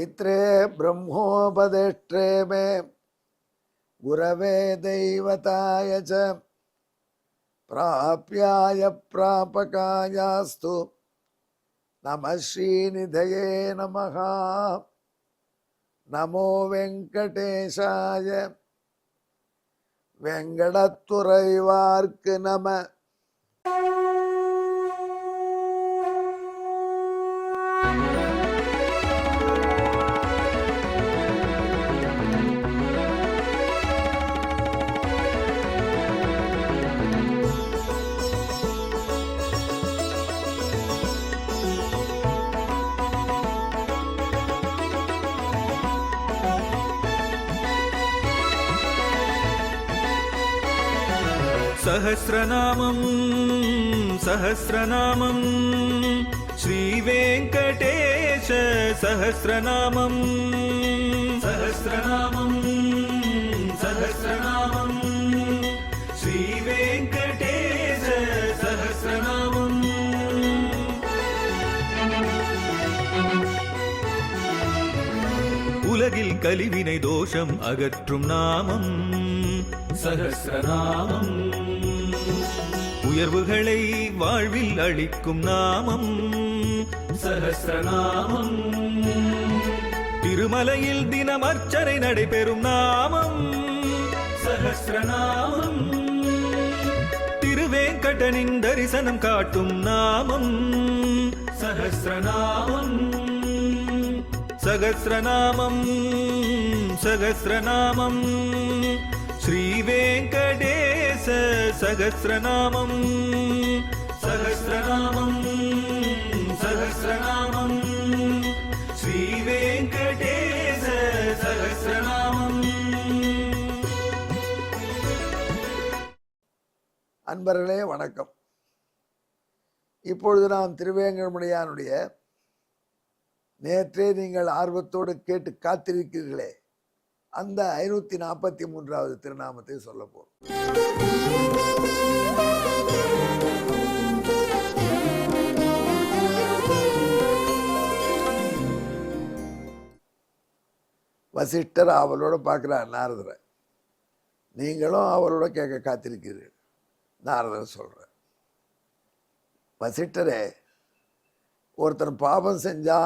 पित्रे ब्रह्मोपदेष्ट्रे मे गुरवे दैवताय च प्राप्याय प्रापकायास्तु नमः श्रीनिधये नमः। नमो वेंकटेशाय वेंकटत्तुरैवार्क्कु नमः। सहस्रनामं सहस्रनामं श्रीवेङ्कटेश सहस्रनामं सहस्रनामं सहस्रनामं श्रीवेङ्कटेश सहस्रनामम्। உலகில் கலிவினை தோஷம் அகற்றும் நாமம் சஹஸ்ரநாமம். உயர்வுகளை வாழ்வில் அளிக்கும் நாமம் சஹஸ்ரநாமம். திருமலையில் தினம் அர்ச்சனை நடைபெறும் நாமம் சஹஸ்ரநாமம். திருவேங்கடனின் தரிசனம் காட்டும் நாமம் சஹஸ்ரநாமம். सहस्रनामं सहस्रनामं श्रीवेङ्कटेश सहस्रनामं सहस्रनामं सहस्रनामं श्रीवेङ्कटेश सहस्रनामं। அன்பர்களே வணக்கம். இப்பொழுது நாம் திருவேங்கடமுடையானுடைய நேற்றே நீங்கள் ஆர்வத்தோடு கேட்டு காத்திருக்கிறீர்களே அந்த 543வது திருநாமத்தை சொல்ல போறோம். வசிஷ்டர் அவளோட பார்க்கிறார் நாரதரை. நீங்களும் அவளோட கேட்க காத்திருக்கிறீர்கள். நாரதர் சொல்ற, வசிஷ்டரே, ஒருத்தன் பாபம் செஞ்சா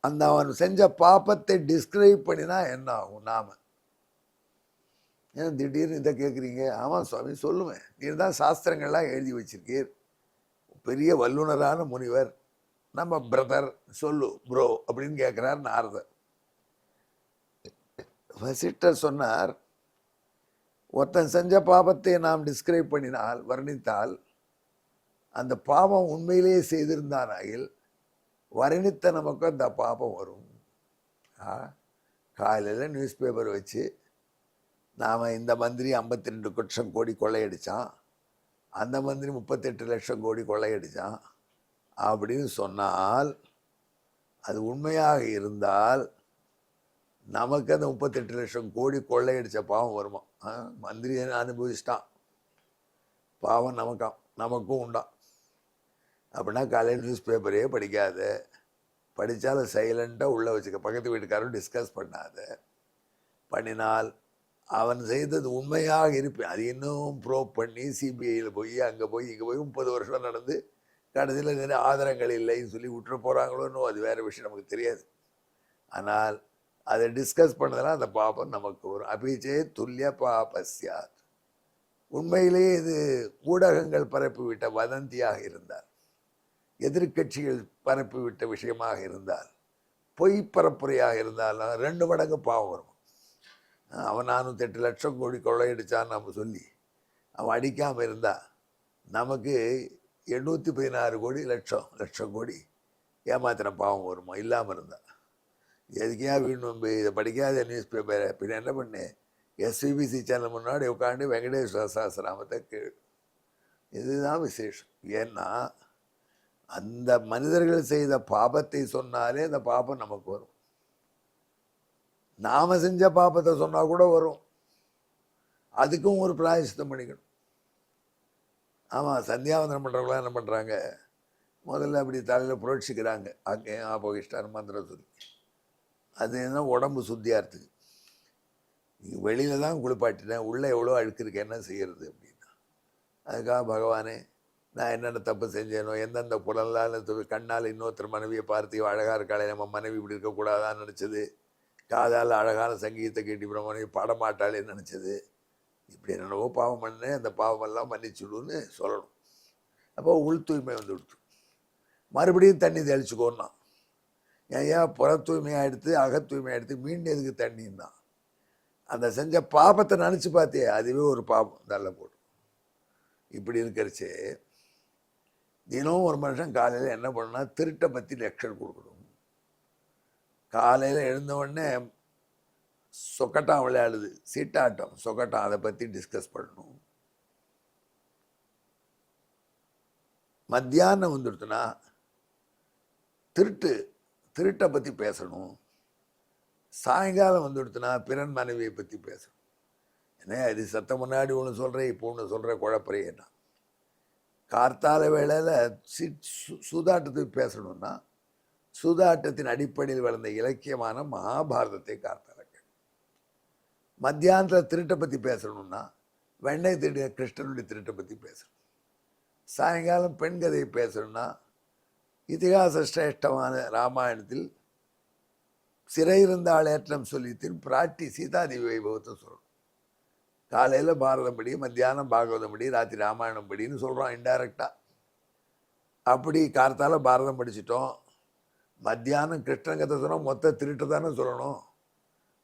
அந்த அவன் செஞ்ச பாப்பத்தை டிஸ்கிரைப் பண்ணினா என்ன ஆகும்? நாம ஏன் திடீர்னு இதை கேட்குறீங்க? ஆமாம் சுவாமி, சொல்லுவேன். நீர் தான் சாஸ்திரங்கள்லாம் எழுதி வச்சிருக்கீர், பெரிய வல்லுனரான முனிவர், நம்ம பிரதர், சொல்லு ப்ரோ அப்படின்னு கேட்குறார் நாரதர். வசிஷ்டர் சொன்னார், ஒருத்தன் செஞ்ச பாபத்தை நாம் டிஸ்கிரைப் பண்ணினால், வர்ணித்தால், அந்த பாவம் உண்மையிலேயே செய்திருந்தானாயில் வர்ணித்த நமக்கு அந்த பாபம் வரும். காலையில் நியூஸ் பேப்பர் வச்சு நாம் இந்த மந்திரி 52 லட்சம் கோடி கொள்ளையடித்தான், அந்த மந்திரி 38 லட்சம் கோடி கொள்ளையடித்தான் அப்படின்னு சொன்னால், அது உண்மையாக இருந்தால் நமக்கு அந்த 38 லட்சம் கோடி கொள்ளையடித்த பாவம் வருமா? மந்திரி அனுபவிச்சிட்டான், பாவம் நமக்கும் உண்டான். அப்படின்னா காலையில் நியூஸ் பேப்பரே படிக்காத, படித்தாலும் சைலண்ட்டாக உள்ளே வச்சுக்க, பக்கத்து வீட்டுக்காரரும் டிஸ்கஸ் பண்ணாத. பண்ணினால் அவன் செய்தது உண்மையாக இருப்பேன். அது இன்னும் ப்ரோப் பண்ணி சிபிஐயில் போய் அங்கே போய் இங்கே போய் 30 வருஷம் நடந்து கடைசியில் நிறைய ஆதாரங்கள் இல்லைன்னு சொல்லி விட்டுற போகிறாங்களோன்னு அது வேறு விஷயம், நமக்கு தெரியாது. ஆனால் அதை டிஸ்கஸ் பண்ணதெல்லாம் அந்த பாபம் நமக்கு வரும். அபிச்சே துல்லிய பாபஸ்யாத். உண்மையிலேயே இது ஊடகங்கள் பரப்பிவிட்ட வதந்தியாக இருந்தார், எதிர்கட்சிகள் பரப்பிவிட்ட விஷயமாக இருந்தால், பொய் பரப்புரையாக இருந்தாலும் 2 மடங்கு பாவம் வரும். அவன் 408 லட்சம் கோடி கொள்ளையடிச்சான்னு நம்ம சொல்லி அவன் அடிக்காமல் இருந்தால் நமக்கு 816 கோடி லட்சம் கோடி ஏமாத்தின பாவம் வருமா? இல்லாமல் இருந்தால் எதுக்கையா வேணும் இதை படிக்காத நியூஸ் பேப்பரை? பின்ன என்ன பண்ணு, எஸ்விபிசி சேனல் முன்னாடி உட்காந்து வெங்கடேஸ்வர சஹஸ்ரநாமத்தை கேளு. இதுதான் விசேஷம். ஏன்னா அந்த மனிதர்கள் செய்த பாபத்தை சொன்னாலே அந்த பாபம் நமக்கு வரும். நாம செஞ்ச பாபத்தை சொன்னா கூட வரும். அதுக்கும் ஒரு பிராயசித்தம் பண்ணிக்கணும். ஆமாம், சந்தியாவந்தனம் பண்ணுறவங்களாம் என்ன பண்ணுறாங்க, முதல்ல அப்படி தலையில் புரட்சிக்கிறாங்க, அங்கே ஆபோகிஷ்டார் மந்திரம் சொல்லி அது என்ன உடம்பு சுத்தியாகிறதுக்கு. நீ வெளியில தான் குளிப்பாட்டினேன், உள்ளே எவ்வளோ அழுக்கு இருக்கு, என்ன செய்யறது அப்படின்னா. அதுக்காக பகவானே நான் என்னென்ன தப்பு செஞ்சேனோ, எந்தெந்த புலனால் கண்ணால் இன்னொருத்தர் மனைவியை பார்த்து இவ அழகாக இருக்காளே, நம்ம மனைவி இப்படி இருக்கக்கூடாதான்னு நினச்சது, காதால் அழகான சங்கீதத்தை கேட்டு இப்போ மனைவி பாடமாட்டாளேன்னு நினச்சது, இப்படி என்னென்னவோ பாவம் பண்ணேன், அந்த பாவமெல்லாம் மன்னிச்சுடுன்னு சொல்லணும். அப்போ உள் தூய்மை வந்து கொடுத்து மறுபடியும் தண்ணி தெளிச்சுக்கோன்னா. ஏன் புற தூய்மையாக எடுத்து அக தூய்மையாக எடுத்து மீண்டும் எதுக்கு தண்ணின்னா, அந்த செஞ்ச பாபத்தை நினச்சி பார்த்தியே அதுவே ஒரு பாபம் நல்ல போடும். இப்படி இருக்கிறச்சே தினம் ஒரு மனுஷன் காலையில் என்ன பண்ணணும்னா திருட்டை பற்றி லெக்சர் கொடுக்கணும். காலையில் எழுந்த உடனே சொக்கட்டான் விளையாடுது, சீட்டாட்டம், சொக்கட்டான், அதை பற்றி டிஸ்கஸ் பண்ணணும். மத்தியானம் வந்துடுத்துனா திருட்டை பற்றி பேசணும். சாயங்காலம் வந்துடுத்துனா பிறன் மனைவியை பற்றி பேசணும். ஏன்னா இது சத்த முன்னாடி ஒன்று சொல்கிறேன், இப்போ ஒன்று சொல்கிற குழப்பறையேன்னா. கார்த்தால வேளையில் சூதாட்டத்துக்கு பேசணும்னா சூதாட்டத்தின் அடிப்படையில் வளர்ந்த இலக்கியமான மகாபாரதத்தை கார்த்தால கேட்கணும். மத்தியானத்தில் திருட்டை பற்றி பேசணும்னா வெண்ணெய் திருடிய கிருஷ்ணனுடைய திருட்டை பற்றி பேசணும். சாயங்காலம் பெண் கதையை பேசணும்னா இதிகாச சிரேஷ்டமான ராமாயணத்தில் சிறையிருந்த ஆளேற்றம் சொல்லித்தின் பிராட்டி சீதாதேவி வைபவத்தை சொல்லணும். காலையில் பாரதம் படி, மத்தியானம் பாகவதம் படி, ராத்திரி ராமாயணம் படின்னு சொல்கிறோம் இன்டைரக்டாக. அப்படி கார்த்தால பாரதம் படிச்சிட்டோம், மத்தியானம் கிருஷ்ணன் கதை சொன்னால் மொத்த திருட்டு தானே சொல்லணும்.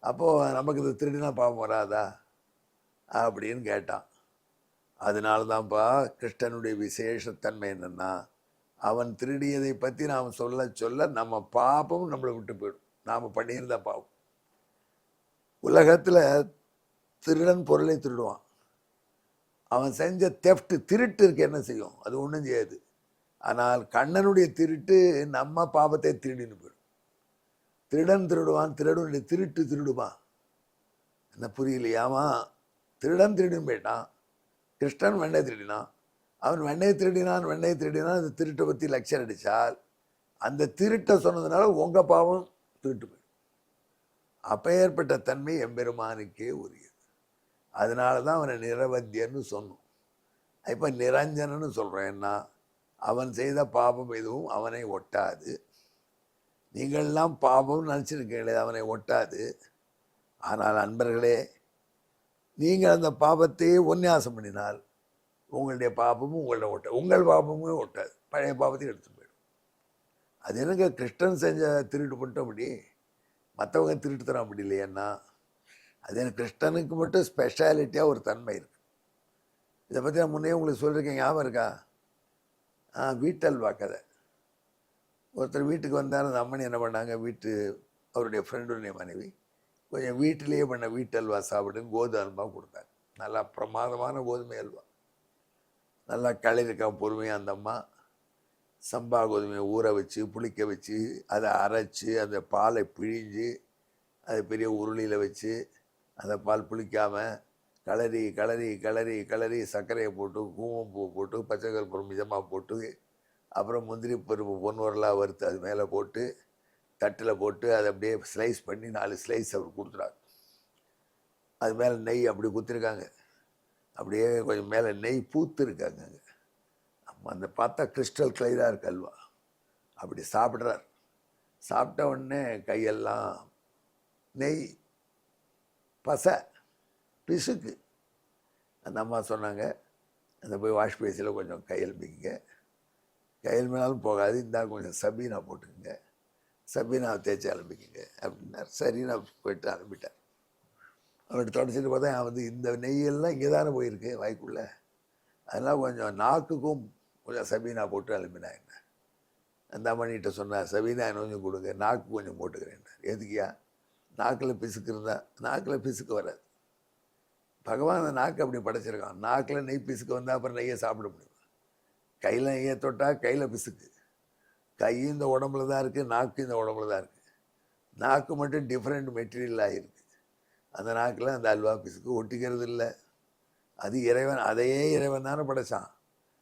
அப்போது நமக்கு இது திருடினா பாவம் வராதா அப்படின்னு கேட்டான். அதனால தான்ப்பா கிருஷ்ணனுடைய விசேஷத்தன்மை என்னென்னா, அவன் திருடியதை பற்றி நாம் சொல்ல சொல்ல நம்ம பாப்பம் நம்மளை விட்டு போயிடும். நாம் பண்ணியிருந்த பாவம். உலகத்தில் திருடன் பொருளை திருடுவான், அவன் செஞ்ச தெஃப்ட் திருட்டு இருக்கு என்ன செய்யும், அது ஒன்றும் செய்யாது. ஆனால் கண்ணனுடைய திருட்டு நம்ம பாவத்தை திருடின்னு போயிடும். திருடன் திருடுவான், திருடனுடைய திருட்டு திருடுவான். என்ன புரியலையாமா? திருடன் திருடின்னு போயிட்டான், கிருஷ்ணன் வெண்ணெய் திருடினான், அவன் வெண்ணெய் திருடினான் அந்த திருட்டை பற்றி லெக்சர் அடித்தால் அந்த திருட்டை சொன்னதுனால உங்கள் பாவம் திருட்டு போயிடும். அப்பேற்பட்ட தன்மை எம்பெருமானுக்கே உரியது. அதனால தான் அவனை நிரவத்தியன்னு சொன்னோம். இப்போ நிரஞ்சனன்னு சொல்கிறேன்னா அவன் செய்த பாபம் எதுவும் அவனை ஒட்டாது. நீங்கள்லாம் பாபம்னு நினச்சிருக்கீங்களே, அவனை ஒட்டாது. ஆனால் அன்பர்களே, நீங்கள் அந்த பாபத்தையே உன்னியாசம் பண்ணினால் உங்களுடைய பாபமும் உங்களோட ஒட்டாது, உங்கள் பாபமும் ஒட்டாது, பழைய பாபத்தையும் எடுத்துட்டு போயிடும். அது எனக்கு கிருஷ்ணன் செஞ்ச திருட்டு பண்ணிட்டோம் அப்படி, மற்றவங்க திருட்டு தரோம் அப்படி இல்லையன்னா, அது எனக்கு கிருஷ்ணனுக்கு மட்டும் ஸ்பெஷாலிட்டியாக ஒரு தன்மை இருக்குது. இதை பற்றி நான் முன்னே உங்களுக்கு சொல்லியிருக்கேன், ஞாபகம் இருக்கா? வீட்டல்வா கதை. ஒருத்தர் வீட்டுக்கு வந்தார், அந்த அம்மனி என்ன பண்ணாங்க, அவருடைய ஃப்ரெண்டுடைய மனைவி கொஞ்சம் வீட்டிலேயே பண்ண வீட்டல்வா சாப்பிடுன்னு கோதுமை அல்வா கொடுத்தாங்க. நல்லா பிரமாதமான கோதுமை அல்வா, நல்லா கிளறிக்கா பொறுமையாக. அந்த அம்மா சம்பா கோதுமையை ஊற வச்சு புளிக்க வச்சு அதை அரைச்சி அந்த பாலை பிழிஞ்சு அதை பெரிய உருளியில் வச்சு அந்த பால் புளிக்காமல் கிளறி கிளறி கிளறி கிளறி சர்க்கரையை போட்டு பூ போட்டு பச்சை கற்பூரம் மிதமாக போட்டு அப்புறம் முந்திரி பருப்பு பொன்வரலாக வறுத்து அது மேலே போட்டு தட்டில் போட்டு அதை அப்படியே ஸ்லைஸ் பண்ணி 4 ஸ்லைஸ் அவர் கொடுத்துறாங்க. அது மேலே நெய் அப்படி குத்திருக்காங்க, அப்படியே கொஞ்சம் மேலே நெய் பூத்து இருக்காங்க. அந்த பார்த்தா கிறிஸ்டல் கிளியராக இருக்கு அல்வா. அப்படி சாப்பிட்றார். சாப்பிட்ட உடனே கையெல்லாம் நெய் பசை பிசுக்கு. அந்த அம்மா சொன்னாங்க, அந்த போய் வாஷ் பேஸில் கொஞ்சம் கையில் பிங்க, கையில் மேலாலும் போகாது, இருந்தால் கொஞ்சம் சபீனா போட்டுக்குங்க, சபீனாவை தேய்ச்சி அலம்பிக்குங்க அப்படின்னார். சரி, நான் போயிட்டு அலம்பிட்டார். அவர்கிட்ட தொடச்சிட்டு பார்த்தா வந்து இந்த நெய்யெல்லாம் இங்கே தானே போயிருக்கு வாய்க்குள்ளே, அதெல்லாம் கொஞ்சம் நாக்குக்கும் கொஞ்சம் சபீனா போட்டு அலம்பினா என்ன. அந்த அம்மனிகிட்ட சொன்னார், சபீனா கொஞ்சம் கொடுங்க, நாக்கு கொஞ்சம் போட்டுக்கிறேன். எதுக்கியா? நாக்கில் பிசுக்கு இருந்தால் நாக்கில் பிசுக்கு வராது. பகவான் அந்த நாக்கு அப்படி படைச்சிருக்கான். நாக்கில் நெய் பிசுக்கு வந்தால் அப்புறம் நெய்யை சாப்பிட முடியும். கையில் நெய்யை தொட்டால் கையில் பிசுக்கு. கை இந்த உடம்புல தான் இருக்குது, நாக்கு இந்த உடம்புல தான் இருக்குது. நாக்கு மட்டும் டிஃப்ரெண்ட் மெட்டீரியல் ஆகிருக்கு. அந்த நாக்கில் அந்த அல்வா பிசுக்கு ஒட்டிக்கிறது இல்லை. அது இறைவன், அதையே இறைவன் தானே படைச்சான்.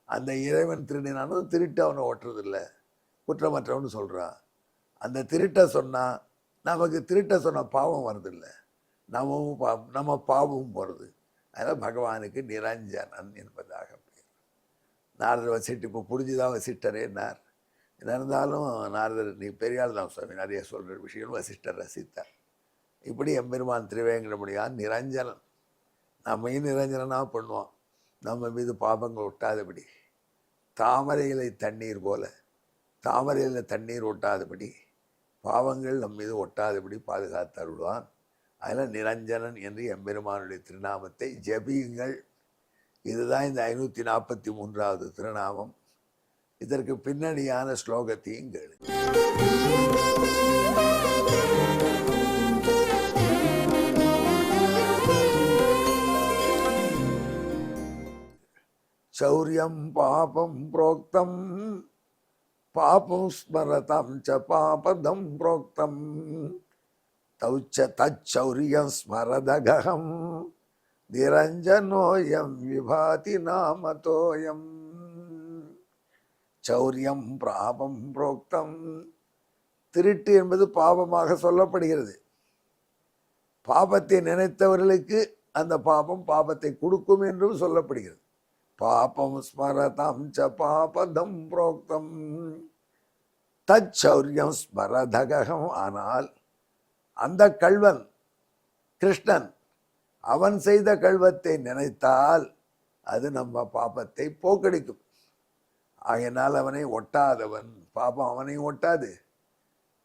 அந்த இறைவன் திருடினாலும் திருட்டு அவனை ஓட்டுறதில்லை, குற்றமற்றவன்னு சொல்கிறான். அந்த திருட்டை சொன்னால் நமக்கு திருட்ட சொன்ன பாவம் வருதில்லை, நம்ம பாவமும் போகிறது. அதனால் பகவானுக்கு நிரஞ்சனன் என்பதாக பேர். நாரதர் வசிட்டு இப்போ புரிஞ்சுதான் வசிட்டரேன்னார். என்ன இருந்தாலும் நாரதர் நீ பெரியாள் தான் சுவாமி, நிறைய சொல்கிற விஷயம் வசிஷ்டர் ரசித்தார். இப்படி எம்பெருமான் திருவேங்கடமுடியான் நிரஞ்சனன். நம்மையும் நிரஞ்சனாக பண்ணுவான், நம்ம மீது பாபங்கள் ஒட்டாதபடி. தாமரையிலை தண்ணீர் போல தாமரையில் தண்ணீர் ஒட்டாதபடி, பாவங்கள் நம் மீது ஒட்டாதபடி பாதுகாத்து அருள்வான். அதில் நிரஞ்சனன் என்று எம்பெருமானுடைய திருநாமத்தை ஜபியுங்கள். இதுதான் இந்த 543வது திருநாமம். இதற்கு பின்னணியான ஸ்லோகத்தையும் கேளு. சௌரியம் பாபம் புரோக்தம் பாபம் ஸ்மரதம் ச பாபதம் புரோக்தம் தௌச்ச தச்சௌரியம் ஸ்மரதகம் நிரஞ்சனோயம் விபாதி நாமதோயம். சௌரியம் பாபம் புரோக்தம். திருட்டு என்பது பாபமாக சொல்லப்படுகிறது. பாபத்தை நினைத்தவர்களுக்கு அந்த பாபம் பாபத்தை கொடுக்கும் என்றும் சொல்லப்படுகிறது. பாபம் ஸ்மரதம் ச பாபதம் புரோக்தம் தச்சௌரியம் ஸ்மரதகம். ஆனால் அந்த கள்வன் கிருஷ்ணன், அவன் செய்த கள்வத்தை நினைத்தால் அது நம்ம பாபத்தை போக்கடிக்கும். ஆகையினால் அவனை ஒட்டாதவன், பாபம் அவனை ஒட்டாது.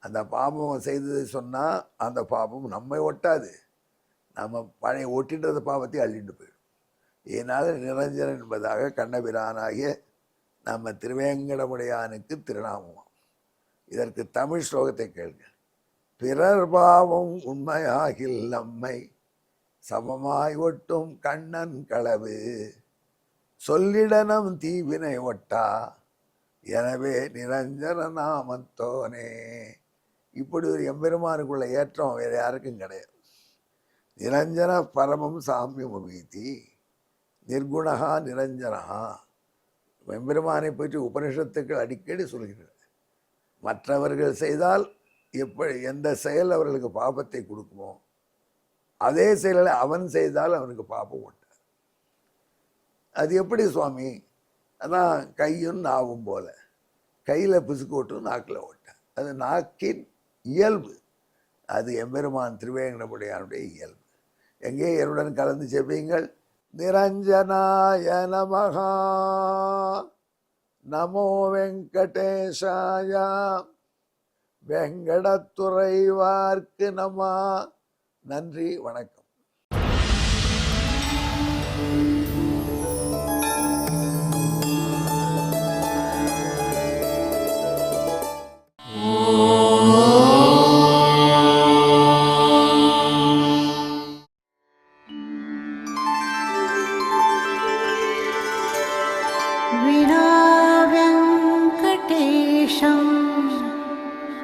அந்த பாபம் அவன் செய்ததை சொன்னால் அந்த பாபம் நம்மை ஒட்டாது. நம்ம பழைய ஒட்டின்றத பாவத்தை அள்ளிட்டு போயிடும். இதனால் நிரஞ்சனன் என்பதாக கண்ணபிரானாகிய நம்ம திருவேங்கடமுடையானுக்கு திருநாமம். இதற்கு தமிழ் ஸ்லோகத்தை கேளுங்க. பிறர் பாவம் உண்மையாகில் நம்மை சமமாய் ஒட்டும் கண்ணன் களவு சொல்லிடனம் தீவினை ஒட்டா எனவே நிரஞ்சன நாமத்தோனே. இப்படி ஒரு எம்பெருமானுக்குள்ள ஏற்றம் வேறு யாருக்கும் கிடையாது. நிரஞ்சன பரமம் சாமியம் உபீதி நிர்குணகா நிரஞ்சனகா. எம்பெருமானை பற்றி உபனிஷத்துக்கள் அடிக்கடி சொல்கிறது. மற்றவர்கள் செய்தால் எப்படி எந்த செயல் அவர்களுக்கு பாபத்தை கொடுக்குமோ அதே செயலை அவன் செய்தால் அவனுக்கு பாபம் ஒட்டாது. அது எப்படி சுவாமி? அதான் கையும் நாவும் போல, கையில் பிசுக்கு ஓட்டும் நாக்கில் ஓட்ட. அது நாக்கின் இயல்பு. அது எம்பெருமான் திருவேங்கடமுடையானுடைய இயல்பு. எங்கே என்னுடன் கலந்து செப்பீங்கள். நிரஞ்சனாய நமஹா நமோ வெங்கடேஷாய வெங்கடத்துறைவார்க்கு நம. நன்றி, வணக்கம்.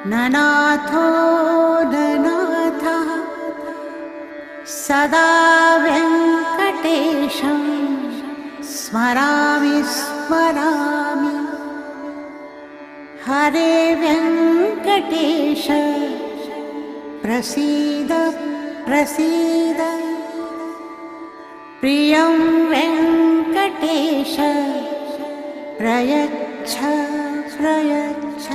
ननाथो ननाथः सदा वेङ्कटेशं स्मरामि स्मरामि. हरे वेङ्कटेश प्रसीद प्रसीद. प्रियं वेङ्कटेश प्रयच्छ प्रयच्छ.